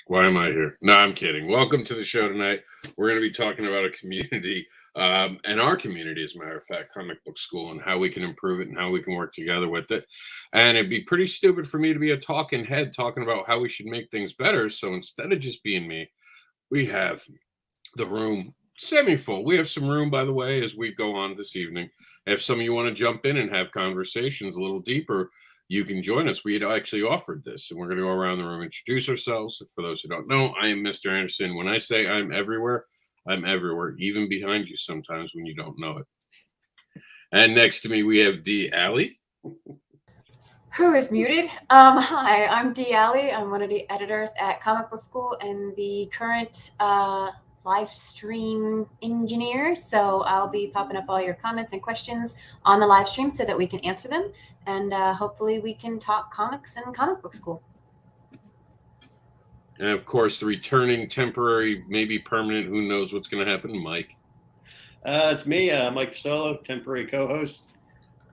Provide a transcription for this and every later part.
Why am I here? No, I'm kidding. Welcome to the show tonight. We're going to be talking about a community and our community, as a matter of fact, comic book school, and how we can improve it and how we can work together with it. And it'd be pretty stupid for me to be a talking head talking about how we should make things better. So instead of just being me, we have the room semi-full. We have some room, by the way, as we go on this evening. If some of you want to jump in and have conversations a little deeper, you can join us. We had actually offered this, and we're going to go around the room, introduce ourselves. For those who don't know, I am Mr. Anderson. When I say I'm everywhere, even behind you sometimes when you don't know it. And next to me, we have D. Alley. Who is muted? Hi, I'm D. Alley. I'm one of the editors at Comic Book School and the current live stream engineer. So I'll be popping up all your comments and questions on the live stream so that we can answer them. And hopefully we can talk comics and Comic Book School. And of course, the returning temporary, maybe permanent, who knows what's going to happen, Mike. It's me, Mike Fasolo, temporary co-host.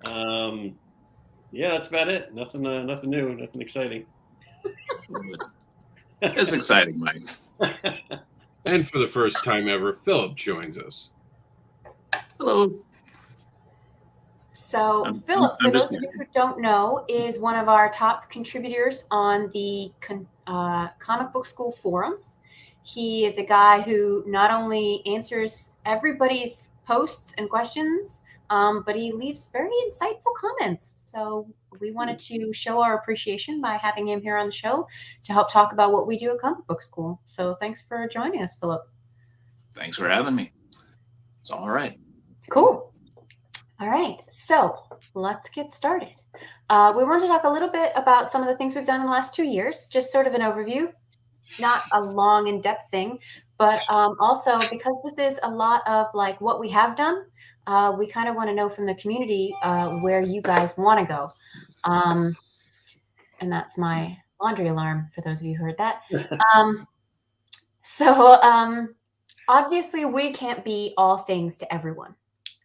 Yeah, that's about it. Nothing new, nothing exciting. It's exciting, Mike. And for the first time ever, Philip joins us. Hello. So Philip, for those of you who don't know, is one of our top contributors on the Comic Book School forums. He is a guy who not only answers everybody's posts and questions, but he leaves very insightful comments. So we wanted to show our appreciation by having him here on the show to help talk about what we do at Comic Book School. So thanks for joining us, Philip. Thanks for having me. It's all right. Cool. All right. So let's get started. We want to talk a little bit about some of the things we've done in the last 2 years, just sort of an overview, not a long in-depth thing, but also because this is a lot of like what we have done. We kind of want to know from the community where you guys want to go. And that's my laundry alarm for those of you who heard that. Obviously we can't be all things to everyone.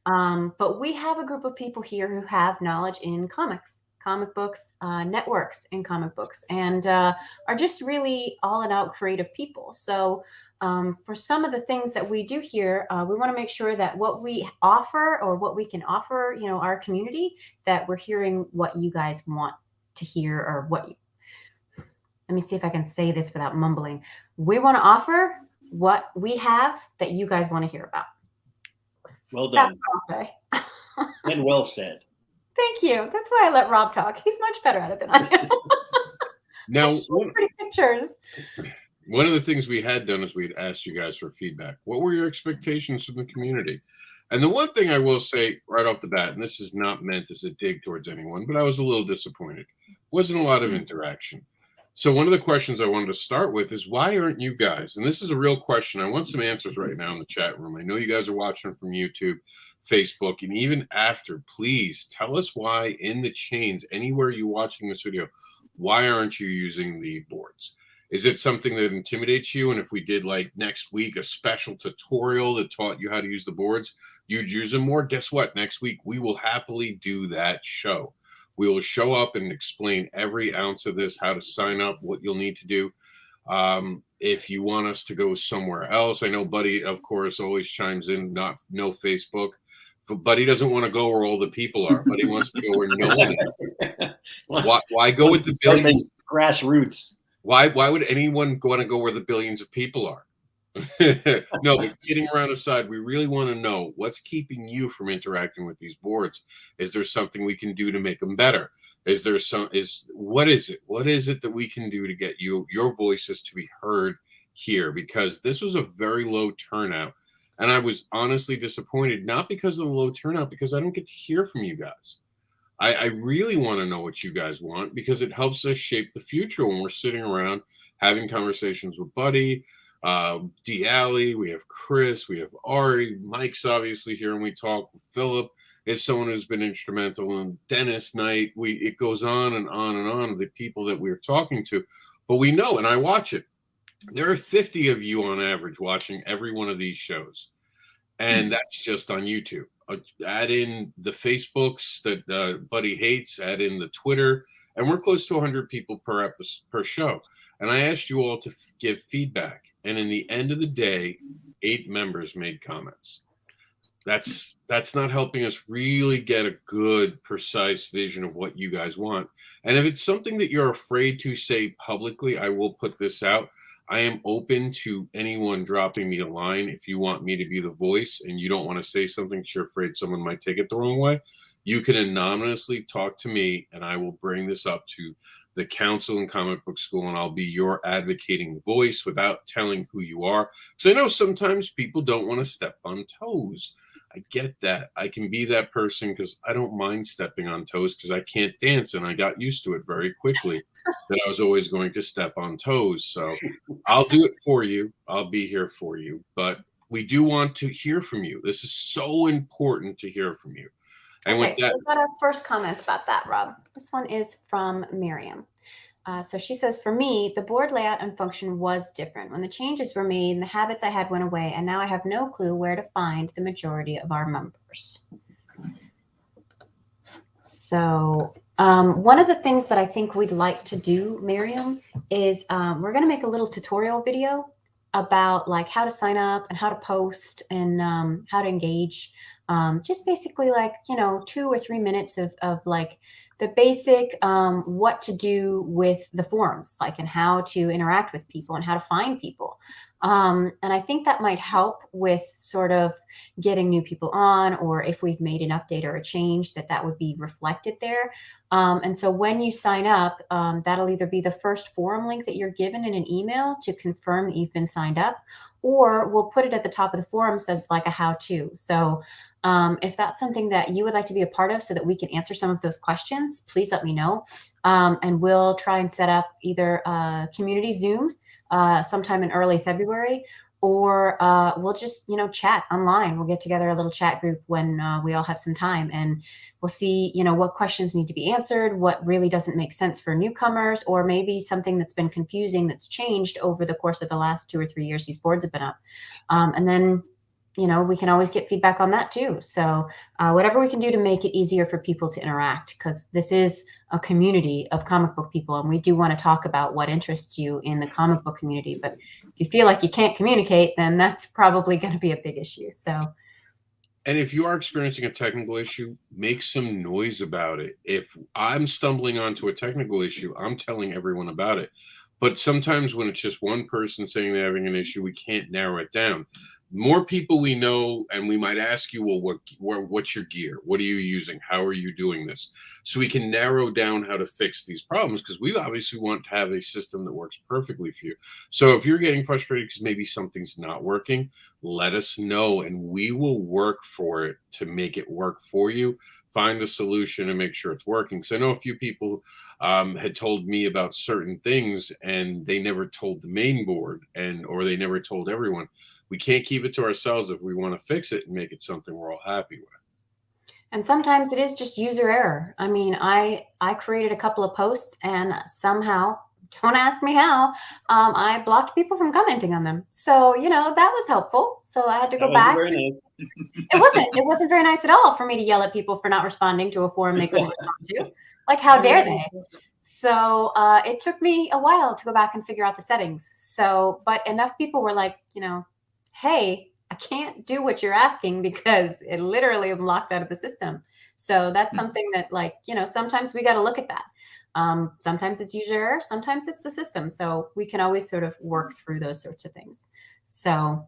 But we have a group of people here who have knowledge in comics, comic books, networks in comic books, and are just really all in out creative people. So for some of the things that we do here, we want to make sure that what we offer or what we can offer, our community, that we're hearing what you guys want to hear or let me see if I can say this without mumbling. We want to offer what we have that you guys want to hear about. Well done. That's what I'll say. And well said. Thank you. That's why I let Rob talk. He's much better at it than I am. Now, pretty pictures. One of the things we had done is we'd asked you guys for feedback. What were your expectations from the community? And the one thing I will say right off the bat, and this is not meant as a dig towards anyone, but I was a little disappointed. Wasn't a lot of interaction. So one of the questions I wanted to start with is, why aren't you guys, and this is a real question, I want some answers right now in the chat room. I know you guys are watching from YouTube, Facebook, and even after, please tell us why in the chains, anywhere you're watching this video, why aren't you using the boards? Is it something that intimidates you? And if we did like next week a special tutorial that taught you how to use the boards, you'd use them more? Guess what? Next week, we will happily do that show. We will show up and explain every ounce of this, how to sign up, what you'll need to do. If you want us to go somewhere else, I know Buddy, of course, always chimes in, no Facebook. But Buddy doesn't want to go where all the people are. Buddy wants to go where no one is. Why go with the billions? Grassroots. Why would anyone want to go where the billions of people are? No, but kidding around aside, we really want to know what's keeping you from interacting with these boards. Is there something we can do to make them better? What is it that we can do to get your voices to be heard here? Because this was a very low turnout, and I was honestly disappointed, not because of the low turnout, because I don't get to hear from you guys. I really want to know what you guys want, because it helps us shape the future when we're sitting around having conversations with Buddy, D. Alley, we have Chris, we have Ari, Mike's obviously here, and we talk. Philip is someone who's been instrumental, and Dennis Knight. It goes on and on and on, the people that we're talking to. But we know, and I watch it, there are 50 of you on average watching every one of these shows, and that's just on YouTube. Add in the Facebooks that Buddy hates, add in the Twitter, and we're close to 100 people per show. And I asked you all to give feedback, and in the end of the day, 8 members made comments. That's not helping us really get a good, precise vision of what you guys want. And if it's something that you're afraid to say publicly, I will put this out. I am open to anyone dropping me a line. If you want me to be the voice and you don't want to say something because you're afraid someone might take it the wrong way, you can anonymously talk to me, and I will bring this up to the council and comic book school, and I'll be your advocating voice without telling who you are. So I know sometimes people don't want to step on toes. I get that. I can be that person because I don't mind stepping on toes because I can't dance, and I got used to it very quickly that I was always going to step on toes. So I'll do it for you. I'll be here for you. But we do want to hear from you. This is so important to hear from you. And okay, with that, so we've got a first comment about that, Rob. This one is from Miriam. So she says, for me, the board layout and function was different. When the changes were made and the habits I had went away, and now I have no clue where to find the majority of our members. So one of the things that I think we'd like to do, Miriam, is we're going to make a little tutorial video about like how to sign up and how to post and how to engage. Just basically like, 2 or 3 minutes of like the basic what to do with the forums, like, and how to interact with people and how to find people. And I think that might help with sort of getting new people on, or if we've made an update or a change, that would be reflected there. And so when you sign up, that'll either be the first forum link that you're given in an email to confirm that you've been signed up, or we'll put it at the top of the forum as like a how-to. So if that's something that you would like to be a part of so that we can answer some of those questions, please let me know. And we'll try and set up either a community Zoom sometime in early February, or we'll just, chat online. We'll get together a little chat group when we all have some time, and we'll see, what questions need to be answered, what really doesn't make sense for newcomers, or maybe something that's been confusing that's changed over the course of the last 2 or 3 years these boards have been up. And then we can always get feedback on that too. So whatever we can do to make it easier for people to interact, because this is a community of comic book people, and we do want to talk about what interests you in the comic book community. But if you feel like you can't communicate, then that's probably going to be a big issue. So. And if you are experiencing a technical issue, make some noise about it. If I'm stumbling onto a technical issue, I'm telling everyone about it. But sometimes when it's just one person saying they're having an issue, we can't narrow it down. More people we know, and we might ask you, well, what's your gear? What are you using? How are you doing this? So we can narrow down how to fix these problems, because we obviously want to have a system that works perfectly for you. So if you're getting frustrated because maybe something's not working, let us know, and we will work for it to make it work for you. Find the solution and make sure it's working. So I know a few people had told me about certain things, and they never told the main board, or they never told everyone. We can't keep it to ourselves if we want to fix it and make it something we're all happy with. And sometimes it is just user error. I mean, I created a couple of posts, and somehow, don't ask me how, I blocked people from commenting on them. So, that was helpful. So I had to go back. Very nice. It wasn't very nice at all for me to yell at people for not responding to a forum they couldn't respond to. Like, how dare they? So it took me a while to go back and figure out the settings. So, but enough people were like, hey, I can't do what you're asking because it literally am locked out of the system. So that's something that, sometimes we got to look at that. Sometimes it's user error, sometimes it's the system. So we can always sort of work through those sorts of things. So.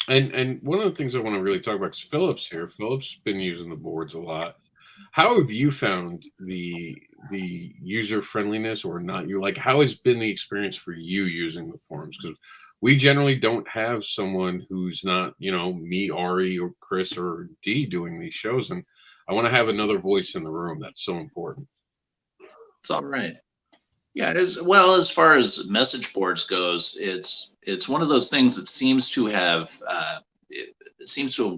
And one of the things I want to really talk about is Philip's here. Philip's been using the boards a lot. How have you found the user friendliness, or not? How has been the experience for you using the forums? Because we generally don't have someone who's not, me, Ari, or Chris, or Dee doing these shows. And I want to have another voice in the room. That's so important. It's all right. Yeah, it is. Well, as far as message boards goes, it's one of those things that seems to have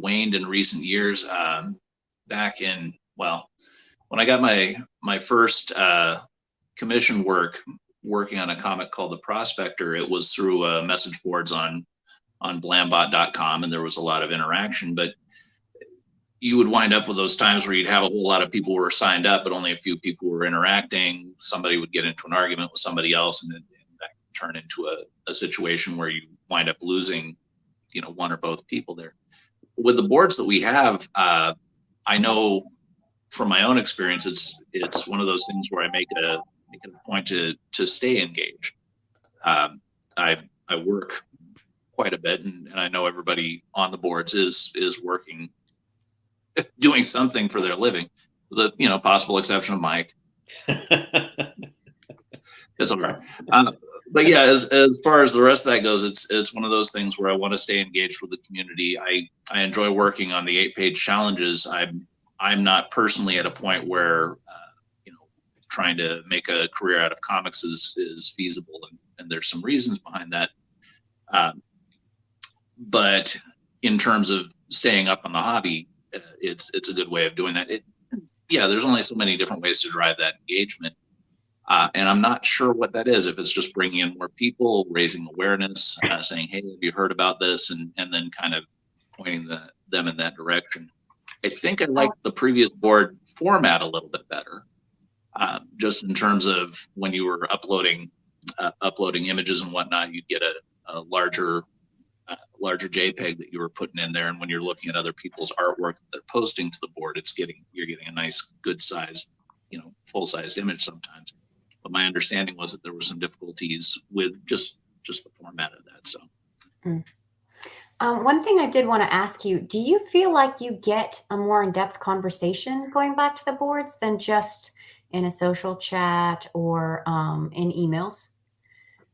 waned in recent years. Back in, when I got my first commission working on a comic called The Prospector, it was through message boards on blambot.com, and there was a lot of interaction. But you would wind up with those times where you'd have a whole lot of people who were signed up, but only a few people were interacting. Somebody would get into an argument with somebody else, and then that could turn into a situation where you wind up losing, one or both people there. With the boards that we have, I know from my own experience, it's one of those things where I make a point to stay engaged. I work quite a bit, and I know everybody on the boards is working, doing something for their living, with the possible exception of Mike. It's all right. But yeah, as far as the rest of that goes, it's one of those things where I want to stay engaged with the community. I enjoy working on the 8-page challenges. I'm not personally at a point where trying to make a career out of comics is feasible, and there's some reasons behind that. But in terms of staying up on the hobby, it's a good way of doing that. There's only so many different ways to drive that engagement. And I'm not sure what that is, if it's just bringing in more people, raising awareness, saying, hey, have you heard about this? And then kind of pointing them in that direction. I think I like the previous board format a little bit better, just in terms of when you were uploading images and whatnot, you'd get a larger JPEG that you were putting in there. And when you're looking at other people's artwork that they're posting to the board, you're getting a nice, good sized, full-sized image sometimes. But my understanding was that there were some difficulties with just the format of that. So, one thing I did want to ask you: do you feel like you get a more in-depth conversation going back to the boards than just in a social chat or in emails?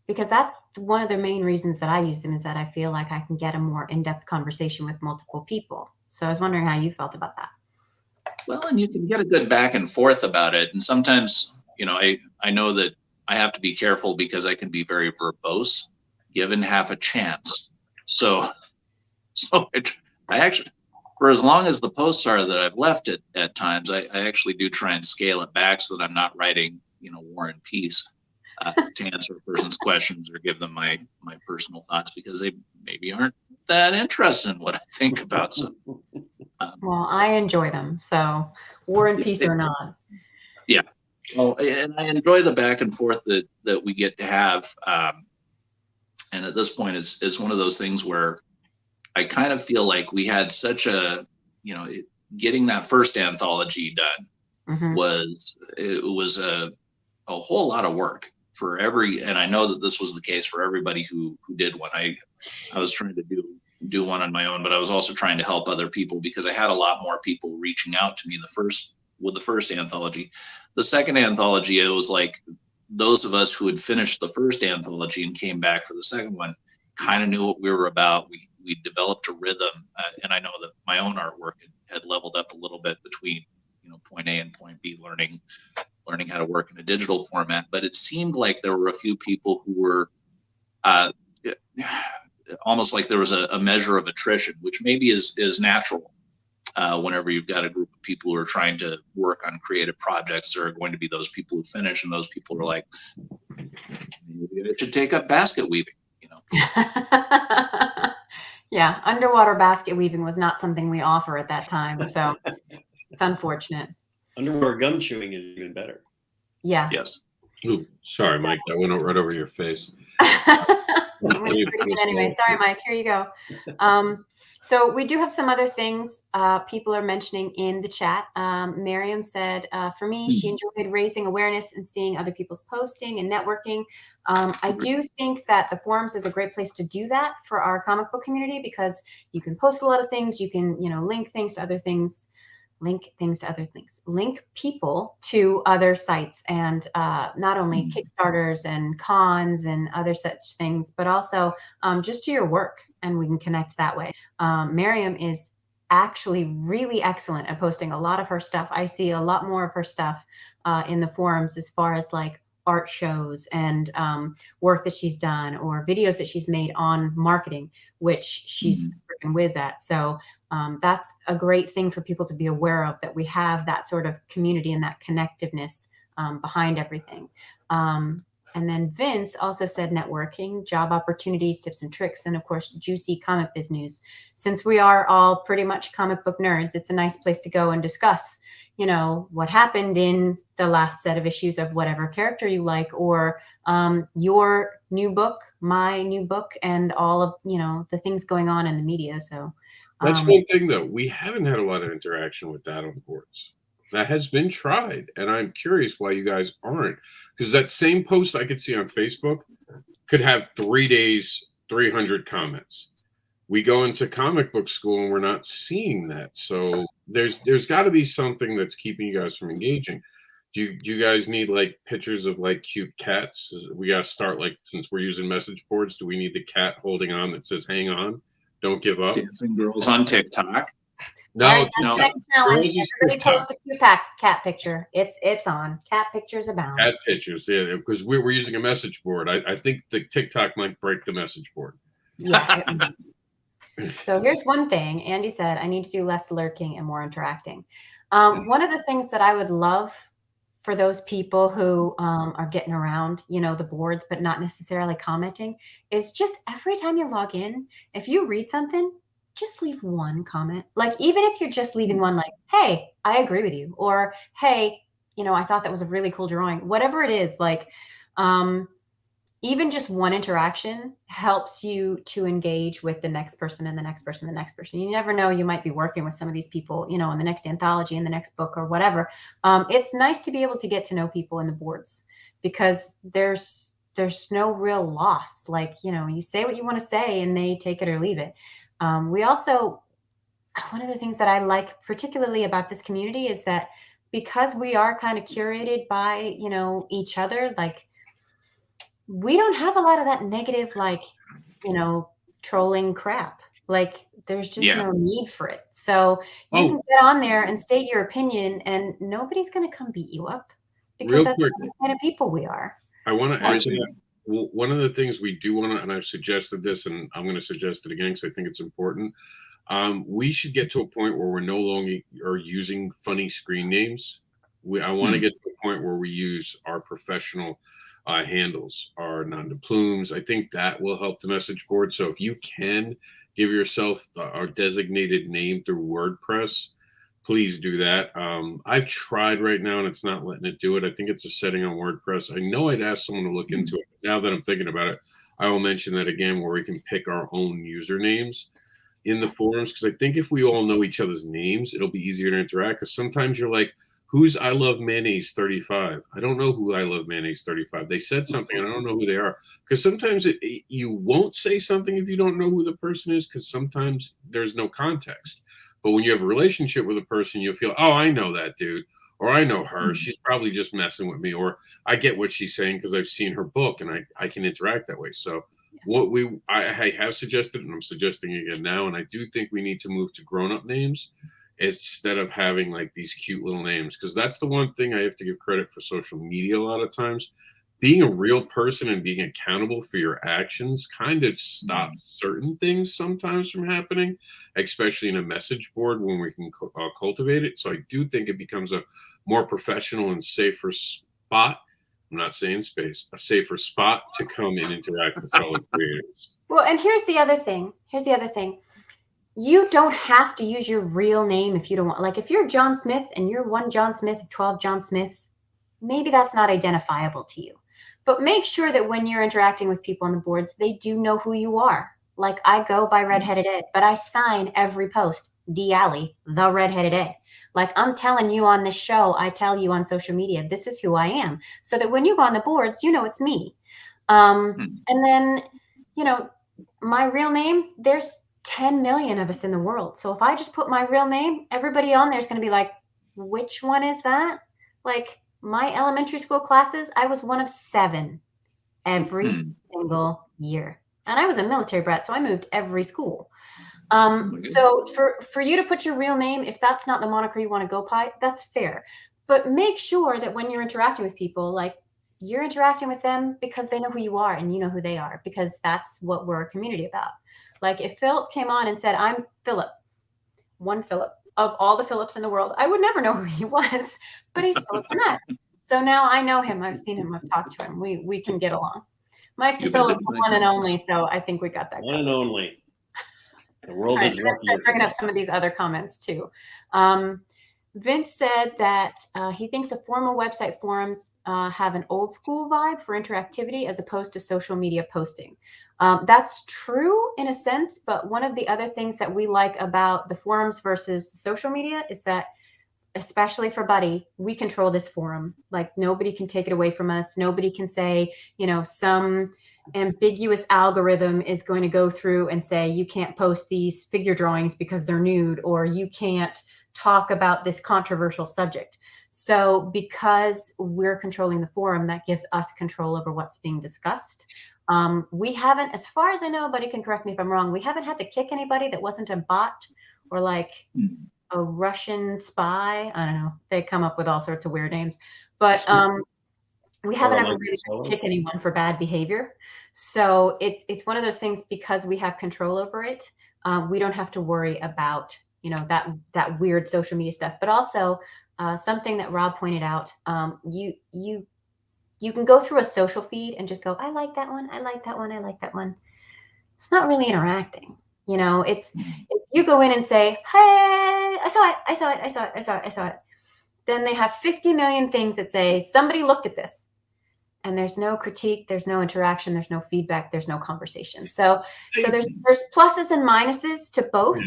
Because that's one of the main reasons that I use them, is that I feel like I can get a more in-depth conversation with multiple people. So I was wondering how you felt about that. Well, and you can get a good back and forth about it. And sometimes, I know that I have to be careful because I can be very verbose given half a chance. So I actually, for as long as the posts are that I've left it at times, I actually do try and scale it back so that I'm not writing, War and Peace to answer a person's questions or give them my personal thoughts, because they maybe aren't that interested in what I think about. So, well, I enjoy them. So War and Peace or not. Yeah. Well, and I enjoy the back and forth that we get to have. And at this point, it's one of those things where I kind of feel like we had such getting that first anthology done was a whole lot of work for and I know that this was the case for everybody who did one. I was trying to do one on my own, but I was also trying to help other people because I had a lot more people reaching out to me with the first anthology. The second anthology, it was like those of us who had finished the first anthology and came back for the second one kind of knew what we were about. We developed a rhythm, and I know that my own artwork had leveled up a little bit between point A and point B, learning how to work in a digital format. But it seemed like there were a few people who were almost like there was a measure of attrition, which maybe is natural. Whenever you've got a group of people who are trying to work on creative projects, there are going to be those people who finish, and those people are like, maybe I should take up basket weaving, Yeah, underwater basket weaving was not something we offer at that time, so it's unfortunate. Underwater gum chewing is even better. Yeah. Yes. Ooh, sorry, Mike. That went right over your face. Anyway, sorry, Mike. Here you go. So we do have some other things people are mentioning in the chat. Miriam said, for me, she enjoyed raising awareness and seeing other people's posting and networking. I do think that the forums is a great place to do that for our comic book community, because you can post a lot of things. You can, link things to other things. Link people to other sites, and not only Kickstarters and cons and other such things, but also just to your work, and we can connect that way. Miriam is actually really excellent at posting a lot of her stuff. I see a lot more of her stuff in the forums as far as like art shows and work that she's done or videos that she's made on marketing, which she's freaking whiz at. So that's a great thing for people to be aware of, that we have that sort of community and that connectiveness behind everything. And then Vince also said networking, job opportunities, tips and tricks, and of course, juicy comic biz news. Since we are all pretty much comic book nerds, it's a nice place to go and discuss, what happened in the last set of issues of whatever character you like, or your new book, my new book, and all of, the things going on in the media. So That's one thing, though. We haven't had a lot of interaction with that on boards. That has been tried, and I'm curious why you guys aren't. Because that same post I could see on Facebook could have 3 days, 300 comments. We go into comic book school and we're not seeing that. So there's got to be something that's keeping you guys from engaging. Do you guys need like pictures of like cute cats? We got to start like, since we're using message boards, do we need the cat holding on that says "Hang on, don't give up"? Dancing girls on TikTok. All No, right, that's the next challenge. Everybody post a cute cat picture. It's on. Cat pictures abound. cat pictures, yeah, because we're using a message board. I think the TikTok might break the message board. Yeah. So here's one thing. Andy said, I need to do less lurking and more interacting. One of the things that I would love for those people who are getting around, the boards, but not necessarily commenting, is just every time you log in, if you read something, just leave one comment. Like, even if you're just leaving one, like, hey, I agree with you, or hey, I thought that was a really cool drawing, whatever it is, like, even just one interaction helps you to engage with the next person and the next person, and the next person. You never know, you might be working with some of these people, in the next anthology, in the next book, or whatever. It's nice to be able to get to know people in the boards, because there's no real loss. Like, you say what you want to say and they take it or leave it. We also, one of the things that I like particularly about this community is that because we are kind of curated by, each other, like, we don't have a lot of that negative, like, trolling crap. Like, there's just no need for it. So you can get on there and state your opinion and nobody's going to come beat you up, because that's the kind of people we are. I want to add to that. Well, one of the things we do want to, and I've suggested this, and I'm going to suggest it again because I think it's important. We should get to a point where we're no longer are using funny screen names. I want to get to a point where we use our professional handles, our nom de plumes. I think that will help the message board. So if you can give yourself our designated name through WordPress, please do that. I've tried right now and it's not letting it do it. I think it's a setting on WordPress. I know I'd ask someone to look into it. Now that I'm thinking about it, I will mention that again, where we can pick our own usernames in the forums. Because I think if we all know each other's names, it'll be easier to interact. Because sometimes you're like, who's I Love Mayonnaise 35? I don't know who I Love Mayonnaise 35. They said something and I don't know who they are. Because sometimes you won't say something if you don't know who the person is, because sometimes there's no context. But when you have a relationship with a person, you'll feel, oh, I know that dude, or I know her. She's probably just messing with me, or I get what she's saying because I've seen her book and I can interact that way. So I have suggested, and I'm suggesting again now, and I do think we need to move to grown-up names instead of having like these cute little names, because that's the one thing I have to give credit for social media a lot of times. Being a real person and being accountable for your actions kind of stops certain things sometimes from happening, especially in a message board when we can cultivate it. So I do think it becomes a more professional and safer spot. I'm not saying space, a safer spot to come and interact with fellow creators. Well, and here's the other thing. You don't have to use your real name if you don't want. Like, if you're John Smith and you're one John Smith of 12 John Smiths, maybe that's not identifiable to you. But make sure that when you're interacting with people on the boards, they do know who you are. Like, I go by Redheaded Ed, but I sign every post, D. Alley, the Redheaded Ed. Like, I'm telling you on this show, I tell you on social media, this is who I am. So that when you go on the boards, it's me. And then, my real name, there's 10 million of us in the world. So if I just put my real name, everybody on there is going to be like, which one is that? Like, my elementary school classes, I was one of 7 every single year. And I was a military brat, so I moved every school. So for you to put your real name, if that's not the moniker you want to go by, that's fair. But make sure that when you're interacting with people, like, you're interacting with them because they know who you are and you know who they are, because that's what we're a community about. Like, if Philip came on and said, I'm Philip, one Philip of all the Philips in the world, I would never know who he was, but he's Philip Burnette. So now I know him. I've seen him. I've talked to him. We can get along. Mike You've been Fasolo is to the Mike one and Fasolo. only, so I think we got that One covered. and only. The world All right, is I'm gonna lucky. start bringing up some of these other comments too. Vince said that he thinks the formal website forums have an old school vibe for interactivity as opposed to social media posting. That's true in a sense, but one of the other things that we like about the forums versus the social media is that, especially for Buddy, we control this forum. Like, nobody can take it away from us. Nobody can say, some ambiguous algorithm is going to go through and say, you can't post these figure drawings because they're nude, or you can't talk about this controversial subject. So because we're controlling the forum, that gives us control over what's being discussed. We haven't, as far as I know, Buddy can correct me if I'm wrong, we haven't had to kick anybody that wasn't a bot or like a Russian spy. I don't know. They come up with all sorts of weird names, but we haven't ever really had to kick anyone for bad behavior. So it's one of those things, because we have control over it. We don't have to worry about that weird social media stuff. But also something that Rob pointed out, you can go through a social feed and just go, I like that one, I like that one, I like that one. It's not really interacting. It's if you go in and say, hey, I saw it, I saw it, I saw it, I saw it, I saw it. Then they have 50 million things that say somebody looked at this. And there's no critique, there's no interaction, there's no feedback, there's no conversation. So there's pluses and minuses to both,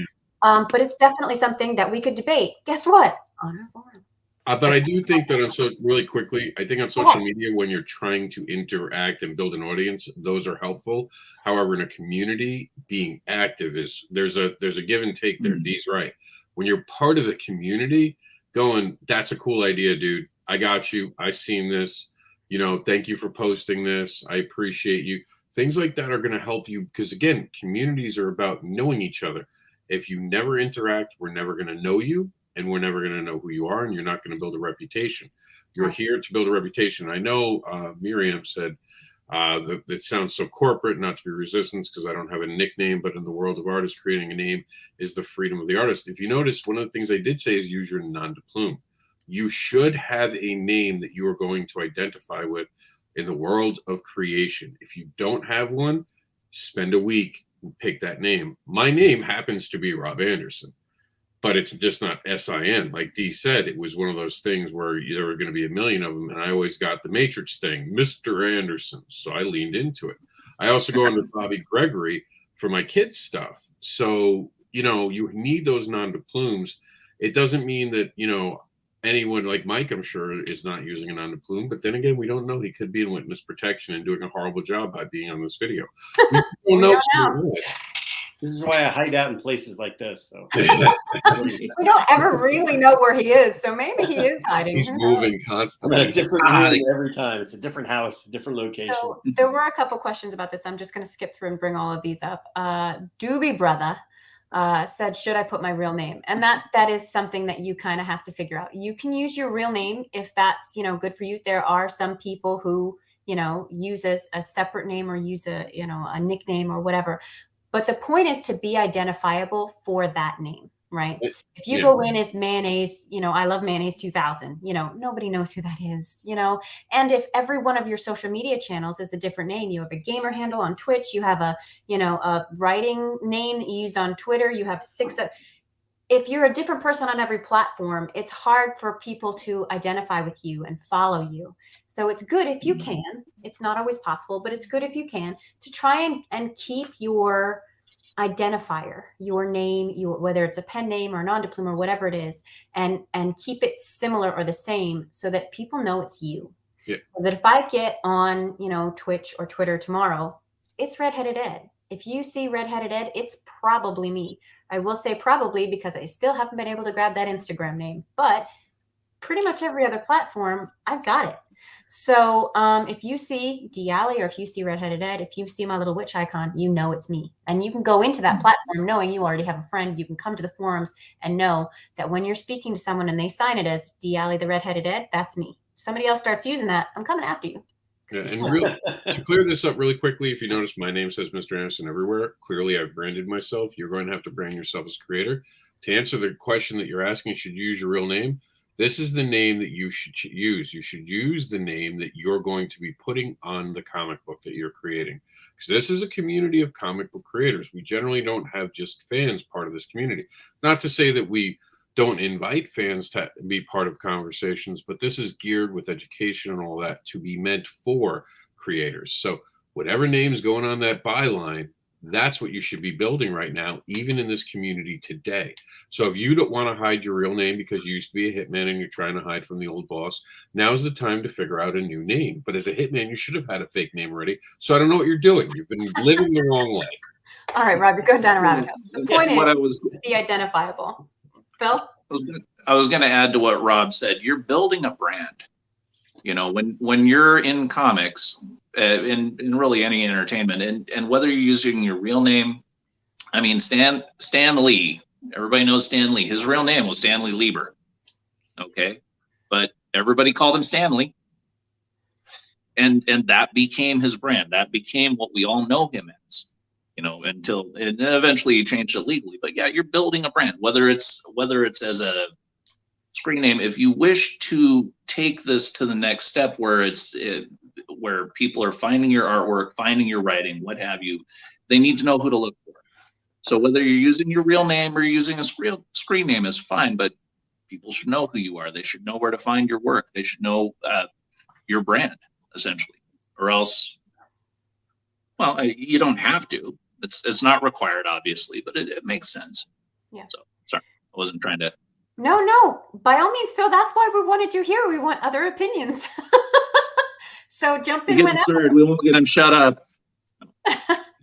but it's definitely something that we could debate. Guess what? On our forums. But I do think that really quickly, I think on social media, when you're trying to interact and build an audience, those are helpful. However, in a community, being active there's a give and take there. Dee's right. When you're part of the community, going, that's a cool idea, dude. I got you. I seen this. Thank you for posting this. I appreciate you. Things like that are going to help you, because again, communities are about knowing each other. If you never interact, we're never going to know you, and we're never going to know who you are, and you're not going to build a reputation. You're here to build a reputation. I know Miriam said that it sounds so corporate, not to be resistance because I don't have a nickname, but in the world of artists, creating a name is the freedom of the artist. If you notice, one of the things I did say is use your nom de plume. You should have a name that you are going to identify with in the world of creation. If you don't have one, spend a week and pick that name. My name happens to be Rob Andersin, but it's just not SIN. Like Dee said, it was one of those things where there were going to be a million of them, and I always got the Matrix thing, Mr. Anderson, so I leaned into it. I also go under Bobby Gregory for my kids' stuff. So, you need those nom de plumes. It doesn't mean that, anyone like Mike, I'm sure, is not using a nom de plume, but then again, we don't know. He could be in witness protection and doing a horrible job by being on this video. We don't know. This is why I hide out in places like this. So we don't ever really know where he is, so maybe he is hiding. He's moving constantly. I'm in a different room every time. It's a different house, a different location. So there were a couple questions about this. I'm just going to skip through and bring all of these up. Doobie Brother said, should I put my real name? And that is something that you kind of have to figure out. You can use your real name if that's, good for you. There are some people who, use a separate name or use a nickname or whatever. But the point is to be identifiable for that name, right? If you go in as Mayonnaise, I love Mayonnaise 2000, nobody knows who that is, And if every one of your social media channels is a different name, you have a gamer handle on Twitch, you have a writing name that you use on Twitter, you have 6. If you're a different person on every platform, it's hard for people to identify with you and follow you. So it's good if you can. It's not always possible, but it's good if you can to try and keep your identifier, your name, whether it's a pen name or a nom de plume or whatever it is, and keep it similar or the same so that people know it's you. Yeah. So that if I get on, Twitch or Twitter tomorrow, it's Redheaded Ed. If you see Redheaded Ed, it's probably me. I will say probably because I still haven't been able to grab that Instagram name, but pretty much every other platform, I've got it. So if you see Diali or if you see Redheaded Ed, if you see my little witch icon, you know it's me. And you can go into that platform knowing you already have a friend. You can come to the forums and know that when you're speaking to someone and they sign it as Diali the Redheaded Ed, that's me. If somebody else starts using that, I'm coming after you. Yeah, and to clear this up really quickly, if you notice my name says Mr. Anderson everywhere, clearly I've branded myself. You're going to have to brand yourself as creator. To answer the question that you're asking, should you use your real name? This is the name that you should use. You should use the name that you're going to be putting on the comic book that you're creating. Because this is a community of comic book creators. We generally don't have just fans part of this community. Not to say that we don't invite fans to be part of conversations, but this is geared with education and all that to be meant for creators. So whatever name's going on that byline, that's what you should be building right now, even in this community today. So if you don't want to hide your real name because you used to be a hitman and you're trying to hide from the old boss, now's the time to figure out a new name. But as a hitman, you should have had a fake name already. So I don't know what you're doing. You've been living the wrong life. All right, Rob, you're going down a rabbit hole. The point is be identifiable. Phil? I was going to add to what Rob said. You're building a brand. You know, when you're in comics, in really any entertainment, and whether you're using your real name, I mean, Stan Lee, everybody knows Stan Lee. His real name was Stanley Lieber. Okay. But everybody called him Stanley. And that became his brand. That became what we all know him as, you know, and eventually he changed it legally. But yeah, you're building a brand, whether it's as a screen name. If you wish to take this to the next step where where people are finding your artwork, finding your writing, what have you, they need to know who to look for. So whether you're using your real name or using a screen name is fine, but people should know who you are. They should know where to find your work. They should know your brand, essentially, or else, well, you don't have to. It's not required, obviously, but it makes sense. Yeah. So sorry, I wasn't trying to. No. By all means, Phil, that's why we wanted you here. We want other opinions. So jump in whenever. We won't get him shut up.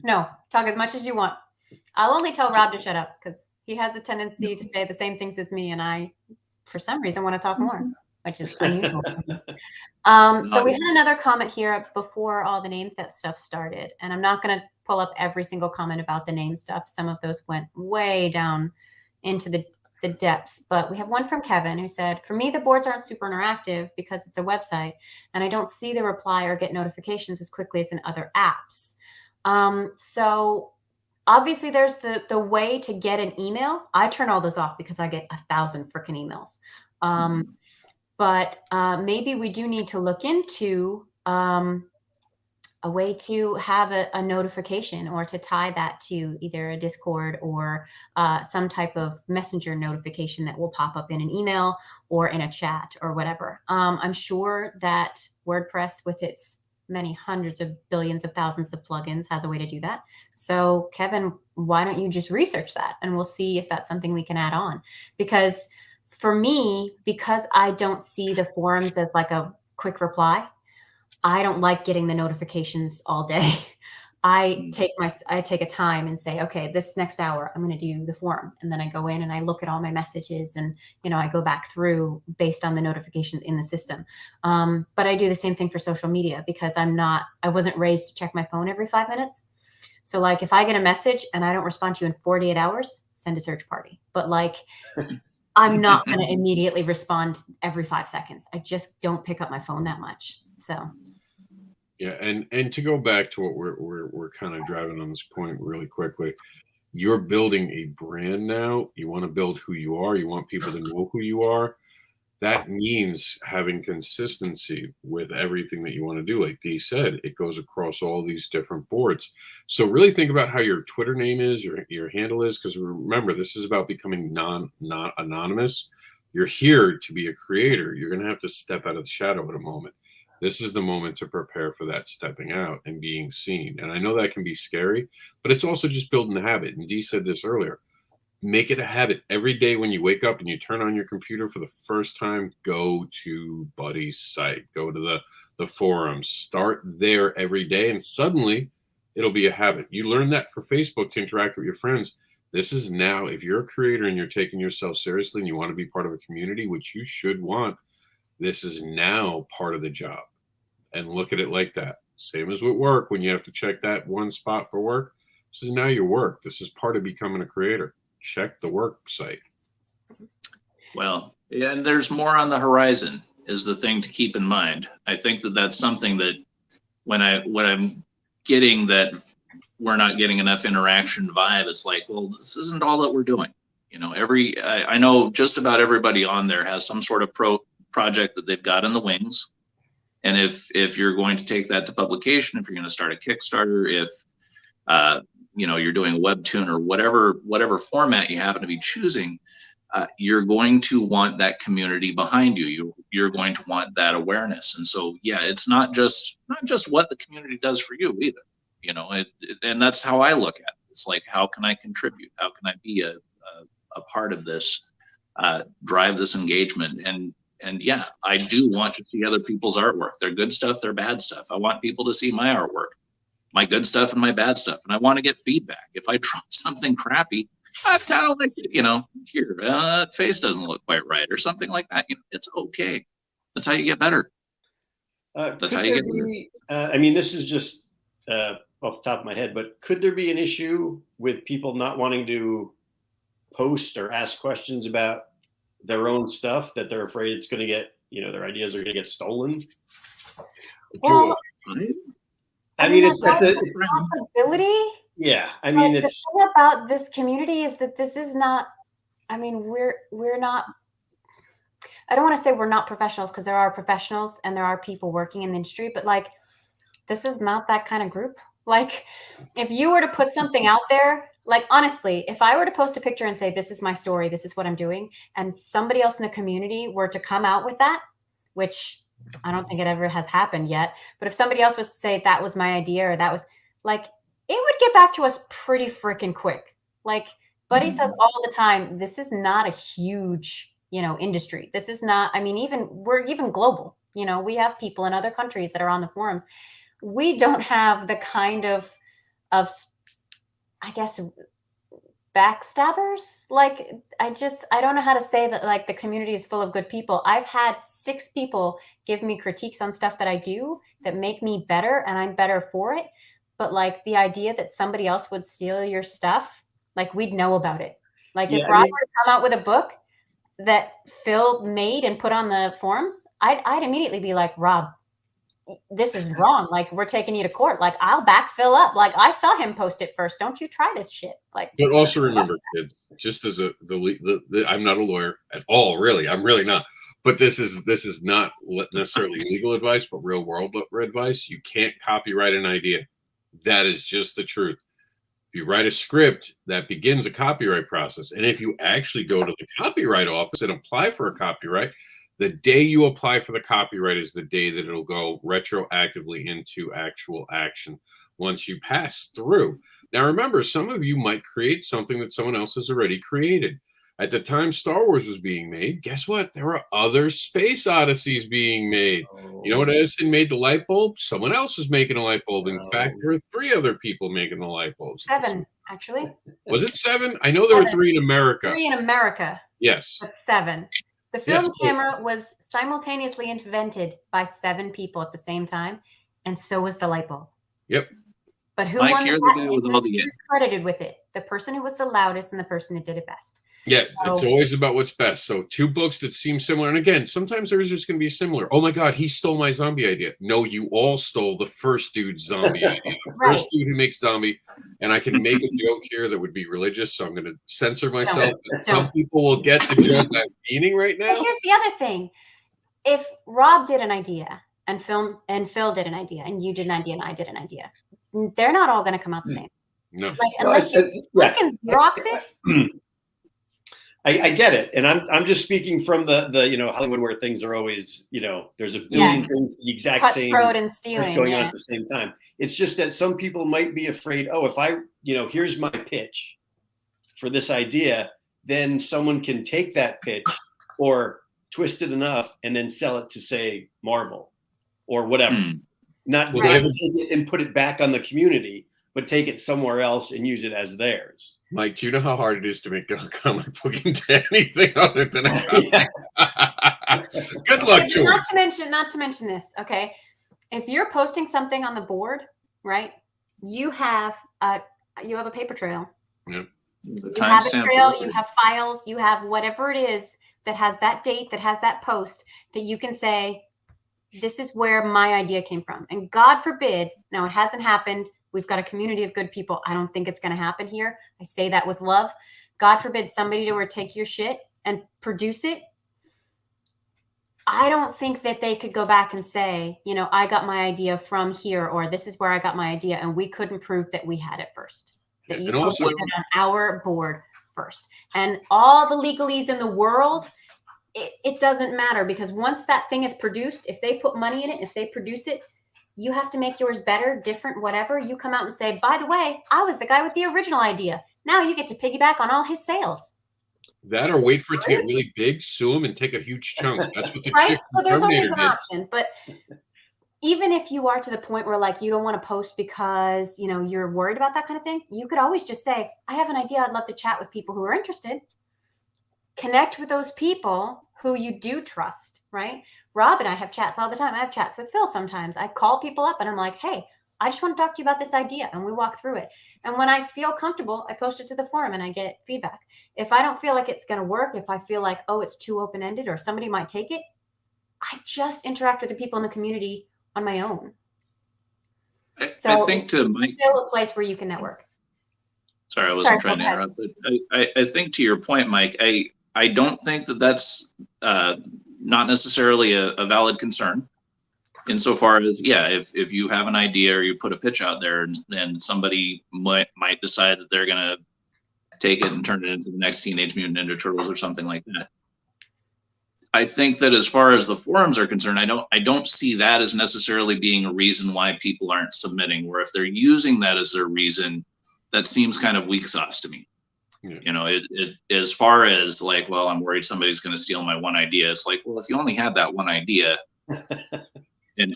No, talk as much as you want. I'll only tell Rob to shut up because he has a tendency to say the same things as me, and I, for some reason, want to talk more, which is unusual. So we had another comment here before all the name stuff started, and I'm not going to pull up every single comment about the name stuff. Some of those went way down into the depths, but we have one from Kevin who said, for me, the boards aren't super interactive because it's a website and I don't see the reply or get notifications as quickly as in other apps. So obviously there's the way to get an email. I turn all those off because I get 1,000 freaking emails. But maybe we do need to look into a way to have a notification or to tie that to either a Discord or some type of messenger notification that will pop up in an email or in a chat or whatever. I'm sure that WordPress with its many hundreds of billions of thousands of plugins has a way to do that. So Kevin, why don't you just research that and we'll see if that's something we can add on? Because for me, because I don't see the forums as like a quick reply, I don't like getting the notifications all day. I take a time and say, okay, this next hour, I'm going to do the forum. And then I go in and I look at all my messages and, you know, I go back through based on the notifications in the system. But I do the same thing for social media because I wasn't raised to check my phone every 5 minutes. So like if I get a message and I don't respond to you in 48 hours, send a search party. But like, I'm not going to immediately respond every 5 seconds. I just don't pick up my phone that much. So. Yeah, and to go back to what we're kind of driving on this point really quickly, you're building a brand now. You want to build who you are. You want people to know who you are. That means having consistency with everything that you want to do. Like Dee said, it goes across all these different boards. So really think about how your Twitter name is, your handle is, because remember, this is about becoming not anonymous. You're here to be a creator. You're going to have to step out of the shadow at a moment. This is the moment to prepare for that stepping out and being seen. And I know that can be scary, but it's also just building the habit. And Dee said this earlier. Make it a habit. Every day when you wake up and you turn on your computer for the first time, go to Buddy's site. Go to the forums. Start there every day, and suddenly it'll be a habit. You learn that for Facebook to interact with your friends. This is now, if you're a creator and you're taking yourself seriously and you want to be part of a community, which you should want, this is now part of the job. And look at it like that. Same as with work, when you have to check that one spot for work. This is now your work. This is part of becoming a creator. Check the work site. Well, yeah, and there's more on the horizon is the thing to keep in mind. I think that's something that when I'm getting that we're not getting enough interaction vibe, it's like, well, this isn't all that we're doing. You know, I know just about everybody on there has some sort of project that they've got in the wings. And if you're going to take that to publication, if you're going to start a Kickstarter, if you know, you're doing a webtoon or whatever format you happen to be choosing, you're going to want that community behind you. You're going to want that awareness. And so, yeah, it's not just what the community does for you either. You know, and that's how I look at it. It's like, how can I contribute? How can I be a part of this, drive this engagement? And yeah, I do want to see other people's artwork. Their good stuff, their bad stuff. I want people to see my artwork, my good stuff and my bad stuff. And I want to get feedback. If I draw something crappy, I kind of like, you know, here, that face doesn't look quite right or something like that. You know, it's okay. That's how you get better. That's how you get better. I mean, this is just off the top of my head, but could there be an issue with people not wanting to post or ask questions about their own stuff, that they're afraid it's going to get, you know, their ideas are going to get stolen? Well, I mean, it's that's a possibility. Yeah, I mean, the it's thing about this community is that this is not. I mean, we're not. I don't want to say we're not professionals, because there are professionals and there are people working in the industry, but like, this is not that kind of group. Like, if you were to put something out there, like, honestly, if I were to post a picture and say, this is my story, this is what I'm doing, and somebody else in the community were to come out with that, which I don't think it ever has happened yet, but if somebody else was to say that was my idea, or that was, like, it would get back to us pretty freaking quick. Like Buddy says all the time, this is not a huge, you know, industry. This is not, I mean, we're even global. You know, we have people in other countries that are on the forums. We don't have the kind of I guess, backstabbers. Like, I don't know how to say that, like, the community is full of good people. I've had 6 people give me critiques on stuff that I do that make me better, and I'm better for it. But like, the idea that somebody else would steal your stuff, like, we'd know about it. Like, if Rob were to come out with a book that Phil made and put on the forums, I'd immediately be like, Rob, this is wrong. Like, we're taking you to court. Like, I'll back Phil up. Like, I saw him post it first. Don't you try this shit. Like, but also remember, kids, just as I'm not a lawyer at all, really. I'm really not. But this is not necessarily legal advice, but real world advice. You can't copyright an idea. That is just the truth. If you write a script, that begins a copyright process. And if you actually go to the copyright office and apply for a copyright, the day you apply for the copyright is the day that it'll go retroactively into actual action once you pass through. Now, remember, some of you might create something that someone else has already created. At the time Star Wars was being made, guess what? There were other space odysseys being made. You know what Edison made the light bulb? Someone else was making a light bulb. In fact, there were 3 other people making the light bulbs. 7, actually. Was it 7? I know there were 3 in America. 3 in America. Yes. But 7. The film camera was simultaneously invented by 7 people at the same time, and so was the light bulb. Yep. But who won the patent? Who's credited with it? The person who was the loudest and the person that did it best. Yeah, it's always about what's best. So 2 books that seem similar. And again, sometimes there is just going to be similar. Oh my God, he stole my zombie idea. No, you all stole the first dude's zombie idea. The first dude who makes zombie. And I can make a joke here that would be religious, so I'm going to censor myself. Some people will get the joke I'm meaning right now. And here's the other thing. If Rob did an idea and Phil did an idea and you did an idea and I did an idea, they're not all going to come out the same. No. Like, unless you freaking Xerox it. I get it, and I'm just speaking from the you know, Hollywood, where things are always, you know, there's a billion things the exact same and stealing going on at the same time. It's just that some people might be afraid, oh, if I, you know, here's my pitch for this idea, then someone can take that pitch or twist it enough and then sell it to, say, Marvel or whatever. Not take it and put it back on the community, but take it somewhere else and use it as theirs. Mike, do you know how hard it is to make a comic book into anything other than a comic? Good luck to it. Not to mention this, okay? If you're posting something on the board, right? You have a paper trail. Yep. You have a trail, you have files, you have whatever it is that has that date, that has that post, that you can say, this is where my idea came from. And God forbid, now it hasn't happened. We've got a community of good people. I don't think it's going to happen here. I say that with love. God forbid somebody were to take your shit and produce it, I don't think that they could go back and say, you know, I got my idea from here, or this is where I got my idea, and we couldn't prove that we had it first, that you And also- posted it on our board first. And all the legalese in the world, it doesn't matter, because once that thing is produced, if they put money in it, if they produce it, you have to make yours better, different, whatever. You come out and say, by the way, I was the guy with the original idea. Now you get to piggyback on all his sales. That or wait for it to get really big, sue him, and take a huge chunk. That's what the Right? chick So from there's always Terminator an did. option. But even if you are to the point where like you don't want to post because, you know, you're worried about that kind of thing, you could always just say, I have an idea. I'd love to chat with people who are interested. Connect with those people who you do trust, right? Rob and I have chats all the time. I have chats with Phil sometimes. I call people up and I'm like, hey, I just want to talk to you about this idea. And we walk through it. And when I feel comfortable, I post it to the forum and I get feedback. If I don't feel like it's going to work, if I feel like, oh, it's too open-ended or somebody might take it, I just interact with the people in the community on my own. I So think to Mike, it's still a place where you can network. sorry, I wasn't Sorry, trying to go ahead. interrupt, but I think to your point, Mike, I don't think that that's not necessarily a valid concern. Insofar as, yeah, if you have an idea or you put a pitch out there and somebody might decide that they're going to take it and turn it into the next Teenage Mutant Ninja Turtles or something like that. I think that as far as the forums are concerned, I don't see that as necessarily being a reason why people aren't submitting, where if they're using that as their reason, that seems kind of weak sauce to me. Yeah. You know, as far as like, well, I'm worried somebody's going to steal my one idea. It's like, well, if you only had that one idea and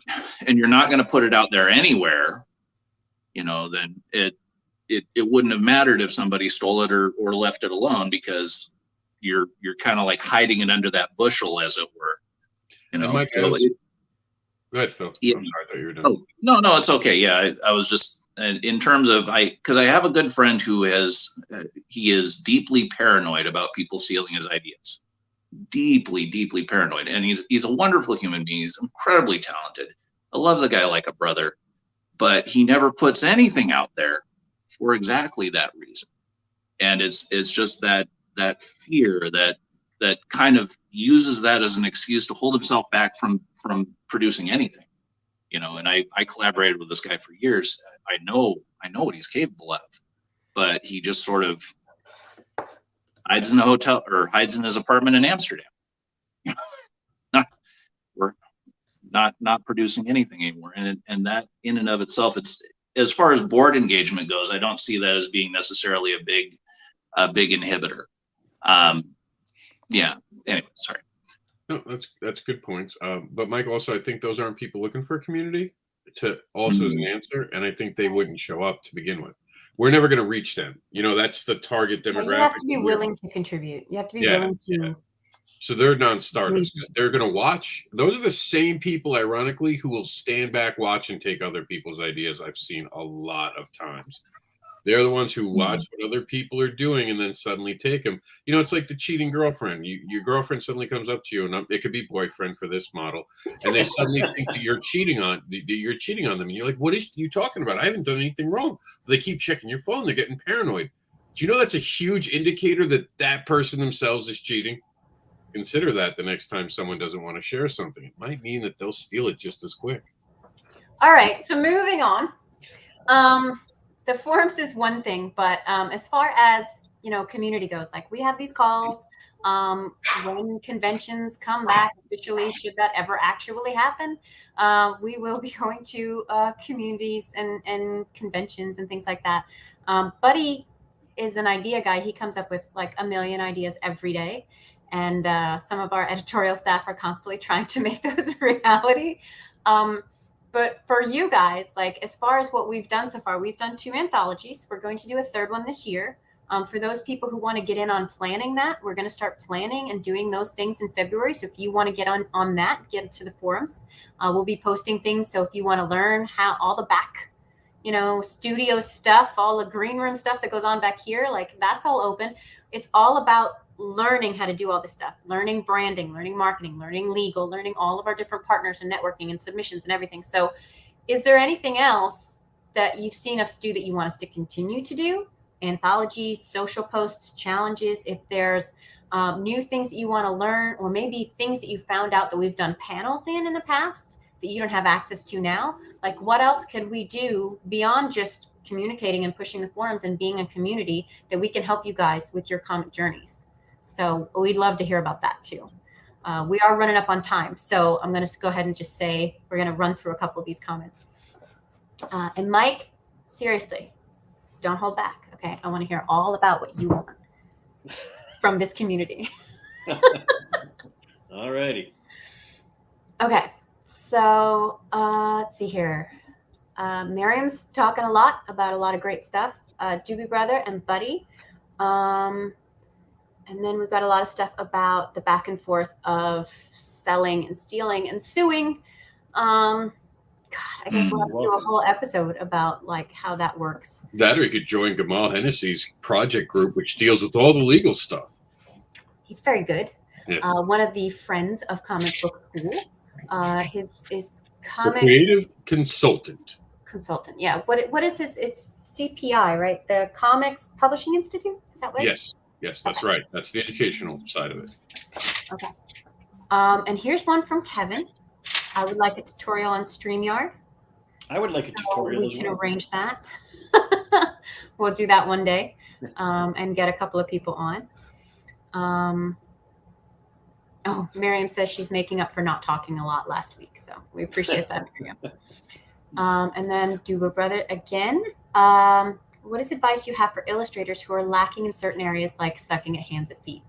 you're not going to put it out there anywhere, you know, then it wouldn't have mattered if somebody stole it or left it alone, because you're kind of like hiding it under that bushel, as it were. You know, Mike, so go ahead, Phil. Yeah. I'm sorry, I thought you were done. Oh, no, it's okay. Yeah, I was just in terms of because I have a good friend who he is deeply paranoid about people stealing his ideas. Deeply paranoid, and he's a wonderful human being. He's incredibly talented. I love the guy like a brother, but he never puts anything out there for exactly that reason. And it's just that fear that kind of uses that as an excuse to hold himself back from producing anything. You know, and I collaborated with this guy for years. I know what he's capable of, but he just sort of hides in a hotel or hides in his apartment in Amsterdam. We're not producing anything anymore. And that in and of itself, it's, as far as board engagement goes, I don't see that as being necessarily a big inhibitor. Yeah. Anyway, sorry. No, that's good points. But Mike, also, I think those aren't people looking for a community to also as an answer. And I think they wouldn't show up to begin with. We're never going to reach them. You know, that's the target demographic. You have to be willing to contribute. You have to be willing to. Yeah. So they're non-starters because they're going to watch. Those are the same people, ironically, who will stand back, watch, and take other people's ideas. I've seen a lot of times. They're the ones who watch what other people are doing and then suddenly take them. You know, it's like the cheating girlfriend. Your girlfriend suddenly comes up to you, and it could be boyfriend for this model, and they suddenly think that you're cheating on them, and you're like, "What is you talking about? I haven't done anything wrong." They keep checking your phone. They're getting paranoid. Do you know that's a huge indicator that person themselves is cheating? Consider that the next time someone doesn't want to share something. It might mean that they'll steal it just as quick. All right, so moving on. The forums is one thing, but as far as, you know, community goes, like we have these calls when conventions come back officially, should that ever actually happen, we will be going to communities and conventions and things like that. Buddy is an idea guy. He comes up with like a million ideas every day. And some of our editorial staff are constantly trying to make those a reality. But for you guys, like as far as what we've done so far, we've done 2 anthologies. We're going to do a 3rd one this year. For those people who want to get in on planning that, we're going to start planning and doing those things in February. So if you want to get on that, get to the forums. We'll be posting things. So if you want to learn how all the back, you know, studio stuff, all the green room stuff that goes on back here, like that's all open. It's all about learning how to do all this stuff, learning branding, learning marketing, learning legal, learning all of our different partners and networking and submissions and everything. So is there anything else that you've seen us do that you want us to continue to do? anthologies, social posts, challenges, if there's new things that you want to learn, or maybe things that you found out that we've done panels in the past that you don't have access to now. Like, what else could we do beyond just communicating and pushing the forums and being a community that we can help you guys with your comic journeys? So we'd love to hear about that too. We are running up on time, so I'm going to go ahead and just say we're going to run through a couple of these comments. And Mike, seriously, don't hold back. Okay, I want to hear all about what you want from this community. All righty. Okay, so let's see here. Miriam's talking a lot about a lot of great stuff. Doobie Brother and Buddy. And then we've got a lot of stuff about the back and forth of selling and stealing and suing. God, I guess we'll have to do a whole episode about like how that works. That, or you could join Gamal Hennessy's project group, which deals with all the legal stuff. He's very good. Yeah. One of the friends of Comic Book School. His The comic creative consultant. consultant. Yeah. What is his? It's CPI, right? The Comics Publishing Institute. Is that right? Yes, that's right. That's the educational side of it. Okay. And here's one from Kevin. I would like a tutorial on StreamYard. I would like a tutorial We as can well. arrange that. We'll do that one day, and get a couple of people on. Oh, Miriam says she's making up for not talking a lot last week, so we appreciate that, Miriam. And then Duba Brother again. What is advice you have for illustrators who are lacking in certain areas, like sucking at hands and feet?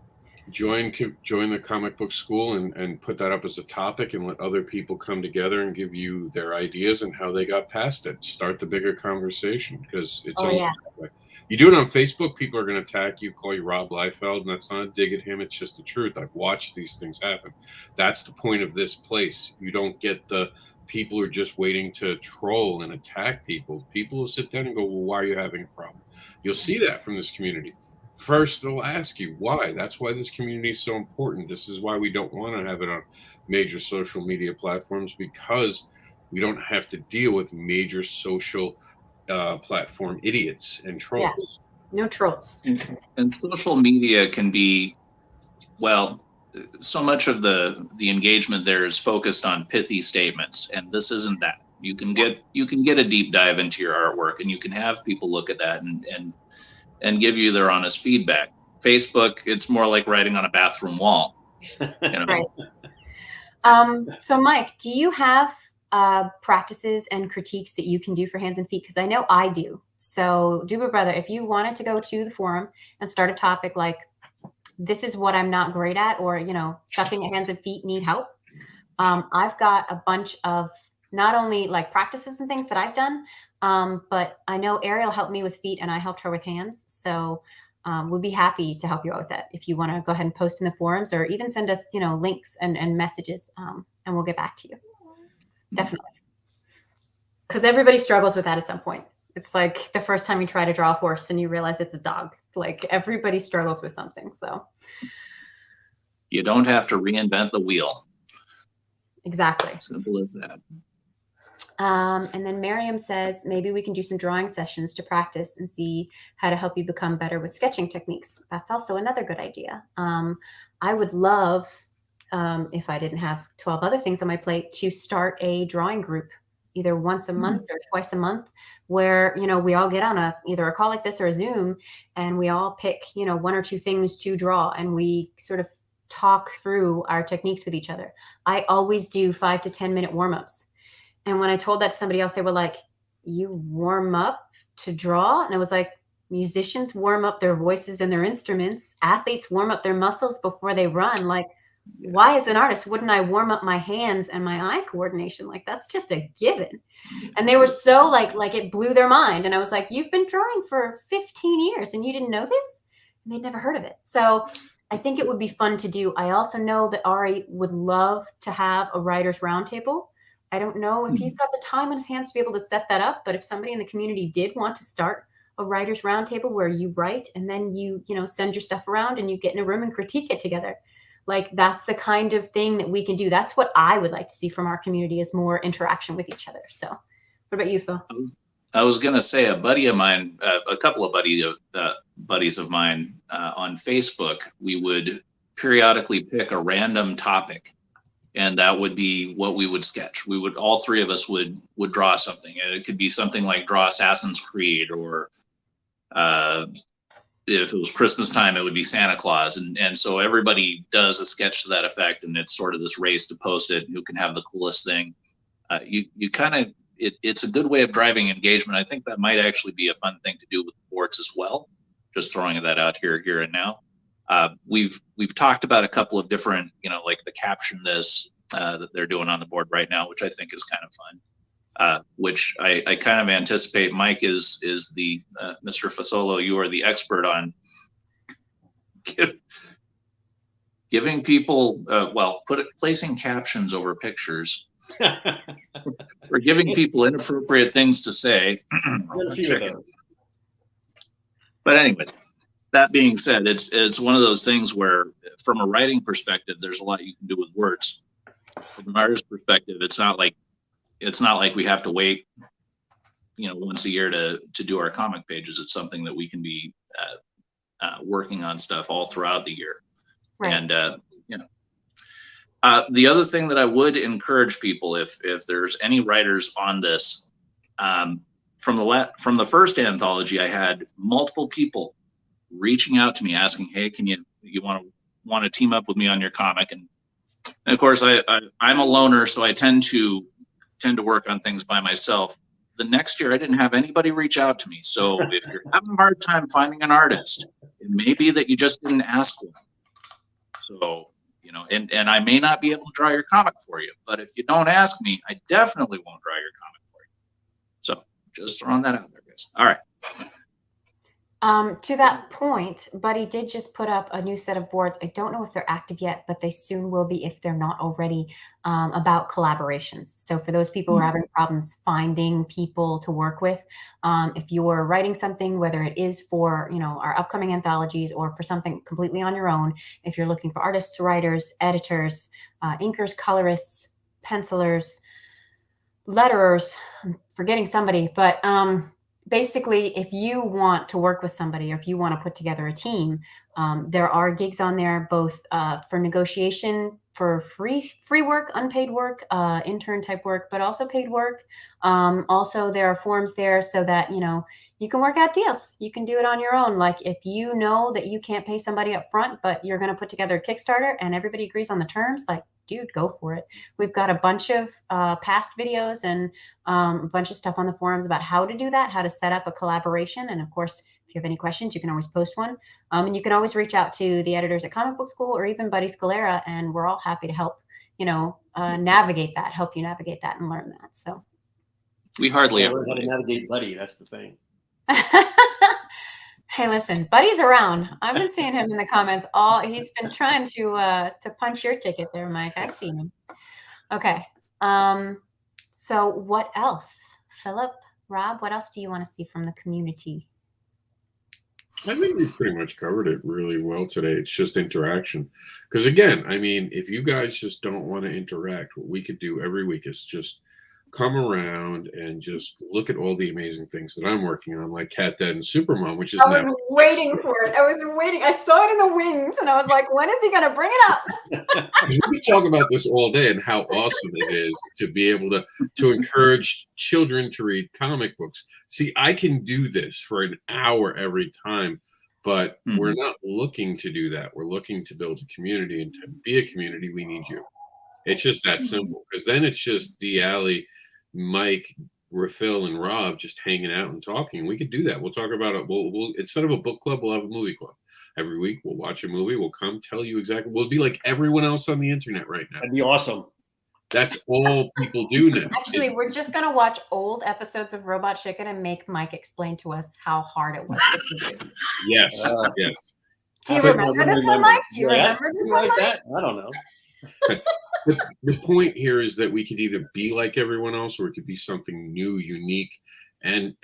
Join the comic book school and put that up as a topic, and let other people come together and give you their ideas and how they got past it. Start the bigger conversation, because it's only that way. You do it on Facebook, people are going to attack you, call you Rob Liefeld, and that's not a dig at him. It's just the truth. I've watched these things happen. That's the point of this place. You don't get the people who are just waiting to troll and attack people. People will sit down and go, well, why are you having a problem? You'll see that from this community. First, they'll ask you why. That's why this community is so important. This is why we don't want to have it on major social media platforms, because we don't have to deal with major social platform idiots and trolls. No trolls. And social media can be, well, so much of the engagement there is focused on pithy statements, and this isn't that. You can get a deep dive into your artwork, and you can have people look at that and give you their honest feedback. Facebook, it's more like writing on a bathroom wall. You know? Right. So Mike, do you have practices and critiques that you can do for hands and feet? Because I know I do. So Duba Brother, if you wanted to go to the forum and start a topic like, this is what I'm not great at, or, sucking at hands and feet, need help. I've got a bunch of not only like practices and things that I've done, but I know Ariel helped me with feet and I helped her with hands. So we'd be happy to help you out with that. If you want to go ahead and post in the forums, or even send us, links and messages, and we'll get back to you. Definitely. Because everybody struggles with that at some point. It's like the first time you try to draw a horse and you realize it's a dog. Like, everybody struggles with something. So You don't have to reinvent the wheel. exactly. Simple as that. And then Miriam says, maybe we can do some drawing sessions to practice and see how to help you become better with sketching techniques. That's also another good idea. I would love, if I didn't have 12 other things on my plate, to start a drawing group either once a month or twice a month, where, we all get on either a call like this or a Zoom, and we all pick, one or two things to draw, and we sort of talk through our techniques with each other. I always do 5 to 10 minute warm-ups. And when I told that to somebody else, they were like, you warm up to draw? And I was like, musicians warm up their voices and their instruments. Athletes warm up their muscles before they run. Like, why, as an artist, wouldn't I warm up my hands and my eye coordination? Like, that's just a given. And they were so like it blew their mind. And I was like, you've been drawing for 15 years and you didn't know this? And they'd never heard of it. So I think it would be fun to do. I also know that Ari would love to have a writer's roundtable. I don't know if he's got the time on his hands to be able to set that up, but if somebody in the community did want to start a writer's roundtable where you write and then you send your stuff around and you get in a room and critique it together, like, that's the kind of thing that we can do. That's what I would like to see from our community, is more interaction with each other. So what about you, Phil? I was gonna say a buddy of mine, a couple of buddies of mine on Facebook, we would periodically pick a random topic, and that would be what we would sketch. We would, all three of us would draw something, and it could be something like draw Assassin's Creed, or if it was Christmas time, it would be Santa Claus, and so everybody does a sketch to that effect, and it's sort of this race to post it. Who can have the coolest thing? You kind of, it's a good way of driving engagement. I think that might actually be a fun thing to do with boards as well. Just throwing that out here and now. We've talked about a couple of different, like the caption this that they're doing on the board right now, which I think is kind of fun. Which I kind of anticipate. Mike is the Mr. Fasolo. You are the expert on giving people, placing captions over pictures. Or giving people inappropriate things to say. But anyway, that being said, it's one of those things where, from a writing perspective, there's a lot you can do with words. From an artist perspective, it's not like we have to wait, once a year to do our comic pages. It's something that we can be working on stuff all throughout the year. Right. And the other thing that I would encourage people, if there's any writers on this, from the first anthology, I had multiple people reaching out to me asking, "Hey, can you want to team up with me on your comic?" And of course, I'm a loner, so I tend to work on things by myself. The next year, I didn't have anybody reach out to me. So if you're having a hard time finding an artist, it may be that you just didn't ask one. So. And I may not be able to draw your comic for you, but if you don't ask me, I definitely won't draw your comic for you. So just throwing that out there, guys. All right. To that point, Buddy did just put up a new set of boards. I don't know if they're active yet, but they soon will be if they're not already, about collaborations. So for those people who are having problems finding people to work with, if you're writing something, whether it is for, our upcoming anthologies or for something completely on your own, if you're looking for artists, writers, editors, inkers, colorists, pencilers, letterers, I'm forgetting somebody, but basically, if you want to work with somebody or if you want to put together a team, there are gigs on there, both for negotiation, for free work, unpaid work, intern type work, but also paid work. Also, there are forums there so that, you can work out deals. You can do it on your own. Like if you know that you can't pay somebody up front, but you're going to put together a Kickstarter and everybody agrees on the terms, like, dude, go for it. We've got a bunch of past videos and a bunch of stuff on the forums about how to do that, how to set up a collaboration. And of course, if you have any questions, you can always post one. And you can always reach out to the editors at Comic Book School or even Buddy Scalera, and we're all happy to help, navigate that, help you navigate that and learn that. So we hardly ever learn how to navigate Buddy. That's the thing. Hey, listen, Buddy's around. I've been seeing him in the comments. He's been trying to punch your ticket there, Mike. I've seen him. Okay. So what else? Philip, Rob, what else do you want to see from the community? I think we pretty much covered it really well today. It's just interaction. Because again, if you guys just don't want to interact, what we could do every week is just come around and just look at all the amazing things that I'm working on, like Cat Dad and Supermom, which is I was waiting for it. I was waiting. I saw it in the wings, and I was like, when is he going to bring it up? We talk about this all day and how awesome it is to be able to encourage children to read comic books. See, I can do this for an hour every time, but we're not looking to do that. We're looking to build a community, and to be a community, we need you. It's just that simple, because then it's just D. Alley, Mike, Phil, and Rob just hanging out and talking. We could do that. We'll talk about it. We'll instead of a book club, we'll have a movie club. Every week, we'll watch a movie. We'll come tell you exactly. We'll be like everyone else on the internet right now. That'd be awesome. That's all people do now. Actually, we're just going to watch old episodes of Robot Chicken and make Mike explain to us how hard it was to produce. Yes, yes. Do you remember this one, Mike? Do you remember this one, like Mike? that? I don't know. The point here is that we could either be like everyone else, or it could be something new, unique, and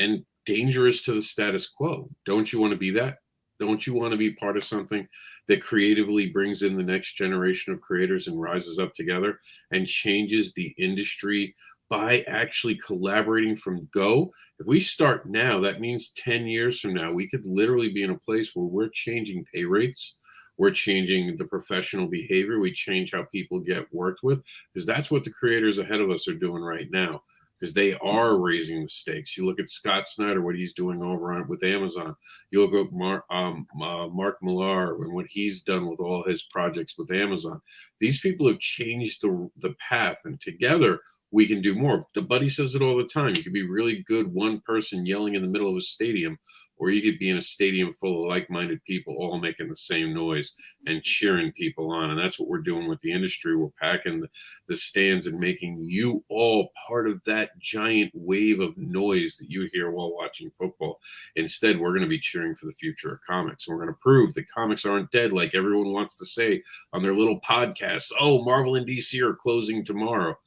dangerous to the status quo. Don't you want to be that? Don't you want to be part of something that creatively brings in the next generation of creators and rises up together and changes the industry by actually collaborating from go. If we start now, that means 10 years from now, we could literally be in a place where we're changing pay rates. We're changing the professional behavior. We change how people get worked with, because that's what the creators ahead of us are doing right now, because they are raising the stakes. You look at Scott Snyder, what he's doing over on with Amazon. You look at Mark Millar and what he's done with all his projects with Amazon. These people have changed the path, and together we can do more. The Buddy says it all the time. You can be really good one person yelling in the middle of a stadium, or you could be in a stadium full of like-minded people all making the same noise and cheering people on. And that's what we're doing with the industry. We're packing the stands and making you all part of that giant wave of noise that you hear while watching football. Instead, we're going to be cheering for the future of comics. We're going to prove that comics aren't dead like everyone wants to say on their little podcasts. Oh, Marvel and DC are closing tomorrow.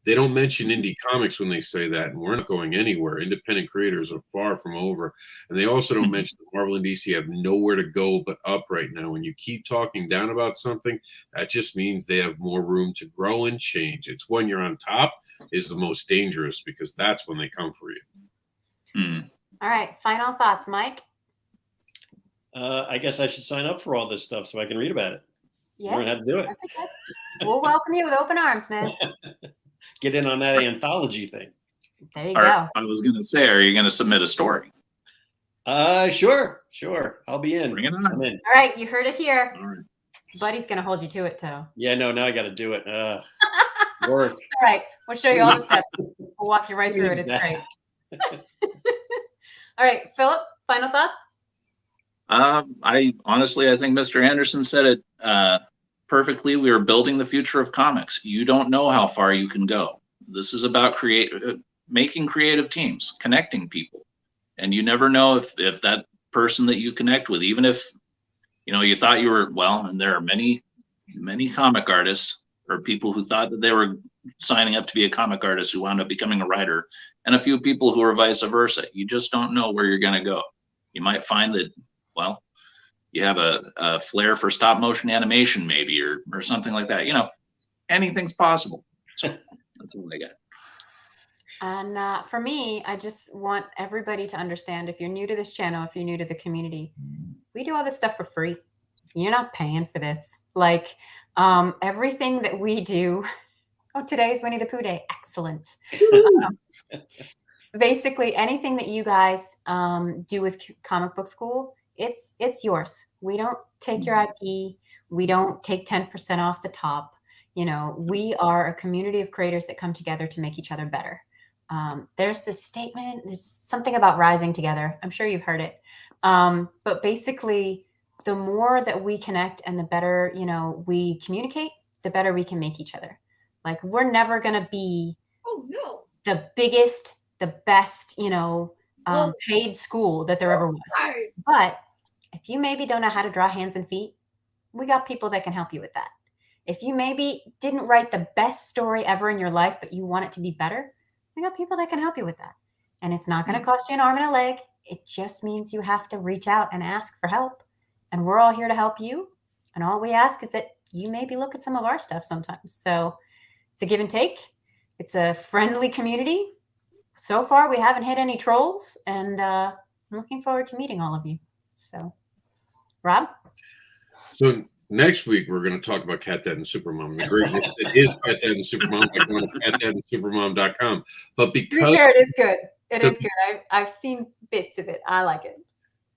They don't mention indie comics when they say that, and we're not going anywhere. Independent creators are far from over. And they also don't mention that Marvel and DC have nowhere to go but up right now. When you keep talking down about something, that just means they have more room to grow and change. It's when you're on top is the most dangerous, because that's when they come for you. All right. Final thoughts, Mike? I guess I should sign up for all this stuff so I can read about it. Yeah. Learn how to do it. We'll welcome you with open arms, man. Get in on that anthology thing. There you go. I was going to say, are you going to submit a story? Sure. I'll be in. Bring it on. I'm in. All right, you heard it here. All right. Buddy's going to hold you to it, too. Yeah, no, now I got to do it. Work. All right, we'll show you all the steps. We'll walk you right through it. It's great. All right, Philip, final thoughts? I think Mr. Andersin said it perfectly. We are building the future of comics. You don't know how far you can go. This is about making creative teams, connecting people. And you never know if that person that you connect with, even if, you thought you were, and there are many, many comic artists or people who thought that they were signing up to be a comic artist who wound up becoming a writer, and a few people who are vice versa. You just don't know where you're going to go. You might find that, you have a flair for stop motion animation maybe, or something like that. Anything's possible. So that's what I got. And for me, I just want everybody to understand, if you're new to this channel, if you're new to the community, we do all this stuff for free. You're not paying for this. Everything that we do. Oh, today's Winnie the Pooh Day. Excellent. Basically, anything that you guys do with Comic Book School, it's yours. We don't take your IP. We don't take 10% off the top. We are a community of creators that come together to make each other better. There's this statement, there's something about rising together. I'm sure you've heard it. But basically, the more that we connect and the better, we communicate, the better we can make each other. We're never going to be the biggest, the best, paid school that there ever was. But if you maybe don't know how to draw hands and feet, we got people that can help you with that. If you maybe didn't write the best story ever in your life, but you want it to be better, we got people that can help you with that. And it's not going to cost you an arm and a leg. It just means you have to reach out and ask for help. And we're all here to help you. And all we ask is that you maybe look at some of our stuff sometimes. So it's a give and take. It's a friendly community. So far, we haven't hit any trolls. And I'm looking forward to meeting all of you. So, Rob? So next week, we're going to talk about Cat Dad and Supermom. The greatness that is Cat Dad and Supermom by going to catdadandsupermom.com. But because it is good. It is good. I've seen bits of it. I like it.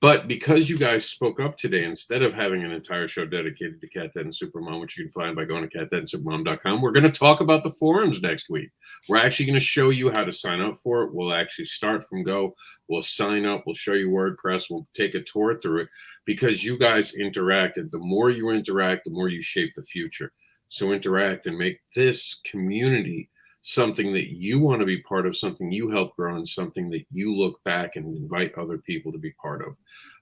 But because you guys spoke up today, instead of having an entire show dedicated to Cat Dad and Supermom, which you can find by going to catdadandsupermom.com, we're going to talk about the forums next week. We're actually going to show you how to sign up for it. We'll actually start from go. We'll sign up. We'll show you WordPress. We'll take a tour through it, because you guys interacted. The more you interact, the more you shape the future. So interact and make this community something that you want to be part of, something you help grow, and something that you look back and invite other people to be part of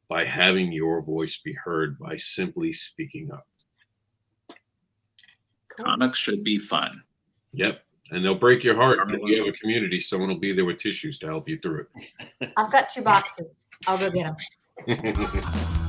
by having your voice be heard, by simply speaking up. Comics should be fun. Yep. And they'll break your heart. If you have a community, someone will be there with tissues to help you through it. I've got 2 boxes. I'll go get them.